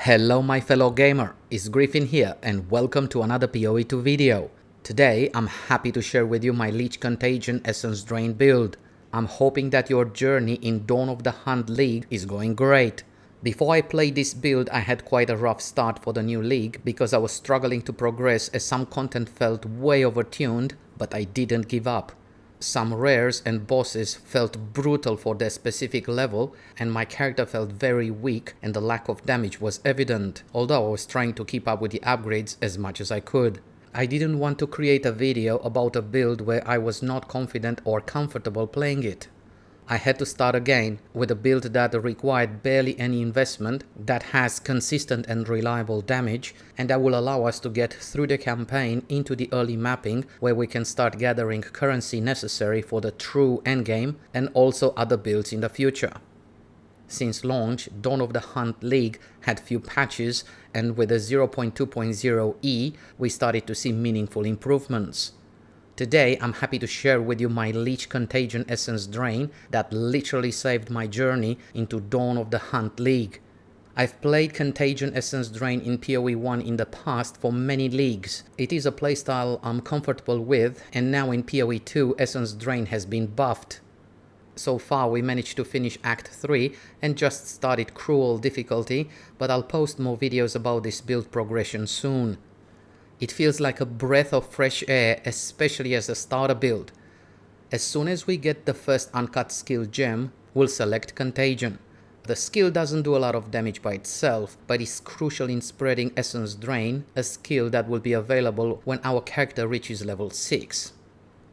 Hello my fellow gamer, it's Griffin here and welcome to another POE 2 video. Today I'm happy to share with you my Lich Contagion Essence Drain build. I'm hoping that your journey in Dawn of the Hunt League is going great. Before I played this build I had quite a rough start for the new league because I was struggling to progress as some content felt way overtuned, but I didn't give up. Some rares and bosses felt brutal for their specific level and my character felt very weak and the lack of damage was evident, although I was trying to keep up with the upgrades as much as I could. I didn't want to create a video about a build where I was not confident or comfortable playing it. I had to start again with a build that required barely any investment, that has consistent and reliable damage, and that will allow us to get through the campaign into the early mapping where we can start gathering currency necessary for the true endgame and also other builds in the future. Since launch, Dawn of the Hunt League had few patches, and with the 0.2.0e we started to see meaningful improvements. Today I'm happy to share with you my Lich Contagion Essence Drain that literally saved my journey into Dawn of the Hunt League. I've played Contagion Essence Drain in POE 1 in the past for many leagues. It is a playstyle I'm comfortable with, and now in POE 2 Essence Drain has been buffed. So far we managed to finish Act 3 and just started Cruel difficulty, but I'll post more videos about this build progression soon. It feels like a breath of fresh air, especially as a starter build. As soon as we get the first uncut skill gem, we'll select Contagion. The skill doesn't do a lot of damage by itself, but is crucial in spreading Essence Drain, a skill that will be available when our character reaches level 6.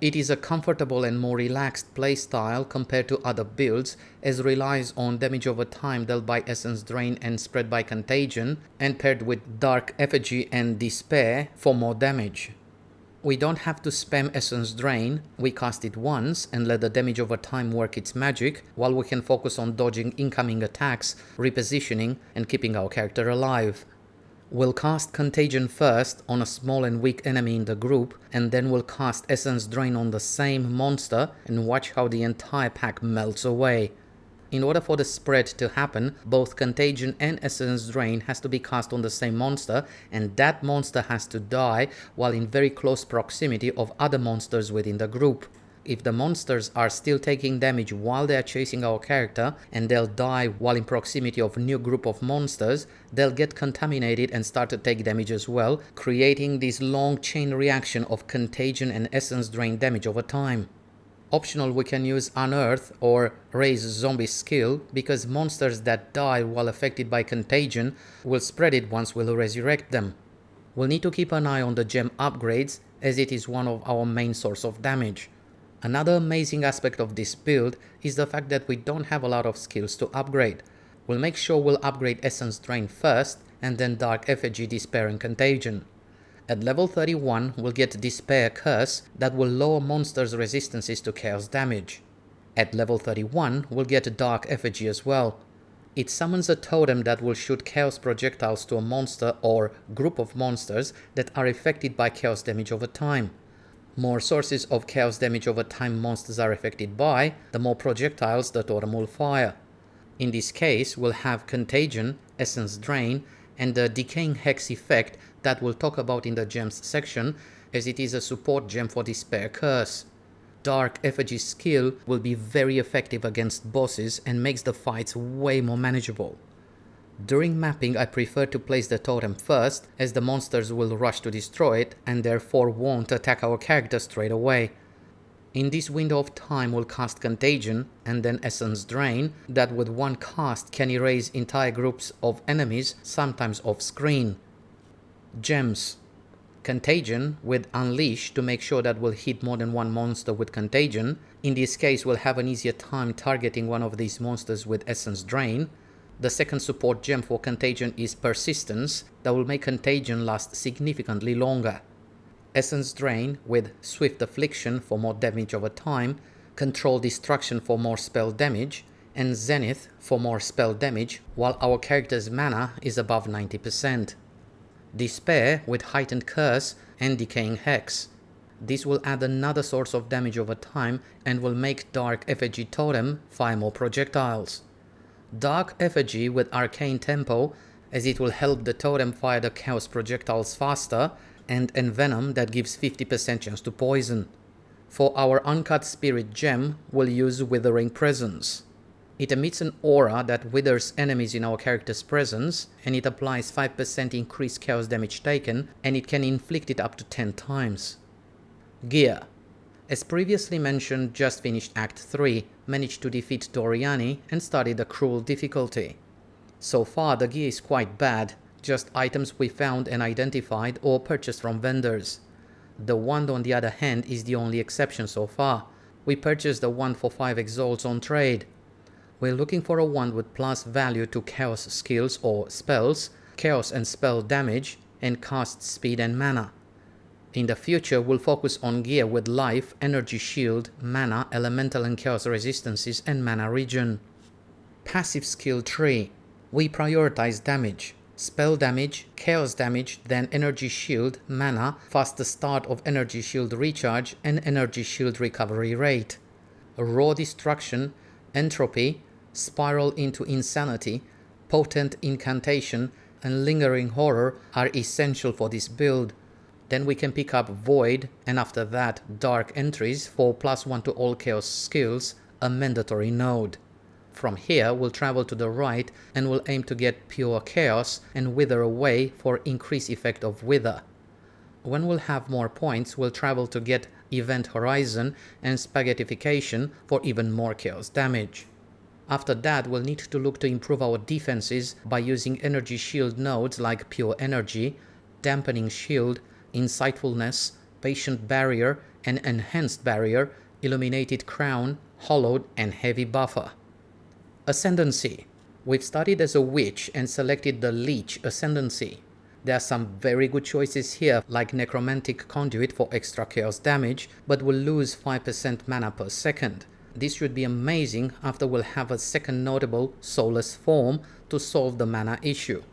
It is a comfortable and more relaxed playstyle compared to other builds, as relies on damage over time dealt by Essence Drain and spread by Contagion, and paired with Dark Effigy and Despair for more damage. We don't have to spam Essence Drain, we cast it once and let the damage over time work its magic, while we can focus on dodging incoming attacks, repositioning and keeping our character alive. We'll cast Contagion first on a small and weak enemy in the group, and then we'll cast Essence Drain on the same monster and watch how the entire pack melts away. In order for the spread to happen, both Contagion and Essence Drain has to be cast on the same monster, and that monster has to die while in very close proximity of other monsters within the group. If the monsters are still taking damage while they are chasing our character and they'll die while in proximity of a new group of monsters, they'll get contaminated and start to take damage as well, creating this long chain reaction of Contagion and Essence Drain damage over time. Optional, we can use Unearth or Raise Zombie skill, because monsters that die while affected by Contagion will spread it once we'll resurrect them. We'll need to keep an eye on the gem upgrades, as it is one of our main source of damage. Another amazing aspect of this build is the fact that we don't have a lot of skills to upgrade. We'll make sure we'll upgrade Essence Drain first and then Dark Effigy, Despair and Contagion. At level 31 we'll get Despair Curse that will lower monsters' resistances to chaos damage. At level 31 we'll get Dark Effigy as well. It summons a totem that will shoot chaos projectiles to a monster or group of monsters that are affected by chaos damage over time. More sources of chaos damage over time monsters are affected by, the more projectiles the totem will fire. In this case, we'll have Contagion, Essence Drain, and the Decaying Hex effect that we'll talk about in the gems section, as it is a support gem for Despair Curse. Dark Effigy skill will be very effective against bosses and makes the fights way more manageable. During mapping I prefer to place the totem first, as the monsters will rush to destroy it and therefore won't attack our character straight away. In this window of time we'll cast Contagion and then Essence Drain, that with one cast can erase entire groups of enemies, sometimes off screen. Gems. Contagion with Unleash to make sure that we'll hit more than one monster with Contagion. In this case we'll have an easier time targeting one of these monsters with Essence Drain. The second support gem for Contagion is Persistence, that will make Contagion last significantly longer. Essence Drain with Swift Affliction for more damage over time, Control Destruction for more spell damage, and Zenith for more spell damage while our character's mana is above 90%. Despair with Heightened Curse and Decaying Hex. This will add another source of damage over time and will make Dark Effigy Totem fire more projectiles. Dark Effigy with Arcane Tempo as it will help the totem fire the chaos projectiles faster, and envenom that gives 50% chance to poison. For our uncut spirit gem, we'll use Withering Presence. It emits an aura that withers enemies in our character's presence, and it applies 5% increased chaos damage taken, and it can inflict it up to 10 times. Gear. As previously mentioned, just finished Act 3, managed to defeat Doriani and started the Cruel difficulty. So far the gear is quite bad, just items we found and identified or purchased from vendors. The wand on the other hand is the only exception so far. We purchased the wand for 5 exalts on trade. We're looking for a wand with plus value to chaos skills or spells, chaos and spell damage, and cast speed and mana. In the future we'll focus on gear with life, energy shield, mana, elemental and chaos resistances, and mana regen. Passive skill tree. We prioritize damage. Spell damage, chaos damage, then energy shield, mana, faster start of energy shield recharge, and energy shield recovery rate. Raw destruction, entropy, spiral into insanity, potent incantation, and lingering horror are essential for this build. Then we can pick up void, and after that dark entries for +1 to all chaos skills, a mandatory node. From here we'll travel to the right and we'll aim to get pure chaos and wither away for increased effect of wither. When we'll have more points we'll travel to get event horizon and spaghettification for even more chaos damage. After that we'll need to look to improve our defenses by using energy shield nodes like pure energy, dampening shield, insightfulness, patient barrier and enhanced barrier, illuminated crown, hollowed and heavy buffer. Ascendency. We've studied as a witch and selected the Lich Ascendency. There are some very good choices here like Necromantic Conduit for extra chaos damage, but will lose 5% mana per second. This should be amazing after we'll have a second notable soulless form to solve the mana issue.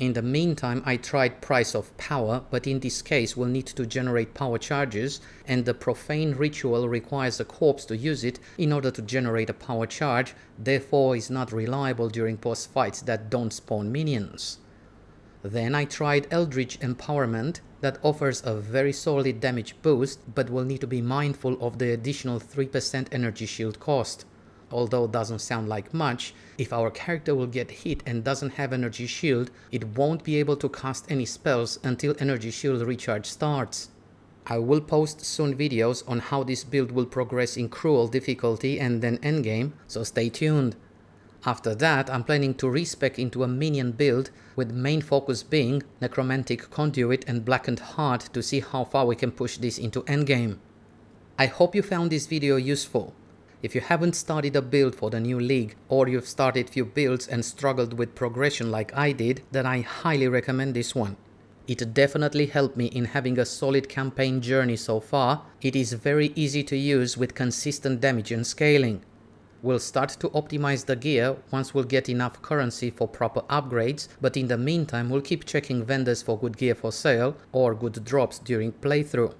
In the meantime I tried Price of Power, but in this case we'll need to generate power charges, and the profane ritual requires a corpse to use it in order to generate a power charge, therefore is not reliable during boss fights that don't spawn minions. Then I tried Eldritch Empowerment that offers a very solid damage boost, but will need to be mindful of the additional 3% energy shield cost. Although doesn't sound like much, if our character will get hit and doesn't have energy shield, it won't be able to cast any spells until energy shield recharge starts. I will post soon videos on how this build will progress in Cruel difficulty and then endgame, so stay tuned. After that I'm planning to respec into a minion build with main focus being Necromantic Conduit and Blackened Heart to see how far we can push this into endgame. I hope you found this video useful. If you haven't started a build for the new league, or you've started few builds and struggled with progression like I did, then I highly recommend this one. It definitely helped me in having a solid campaign journey so far. It is very easy to use with consistent damage and scaling. We'll start to optimize the gear once we'll get enough currency for proper upgrades, but in the meantime we'll keep checking vendors for good gear for sale or good drops during playthrough.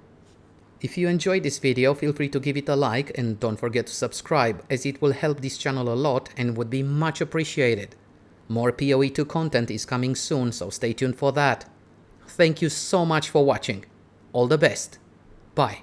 If you enjoyed this video, feel free to give it a like and don't forget to subscribe, as it will help this channel a lot and would be much appreciated. More PoE 2 content is coming soon, so stay tuned for that. Thank you so much for watching. All the best. Bye.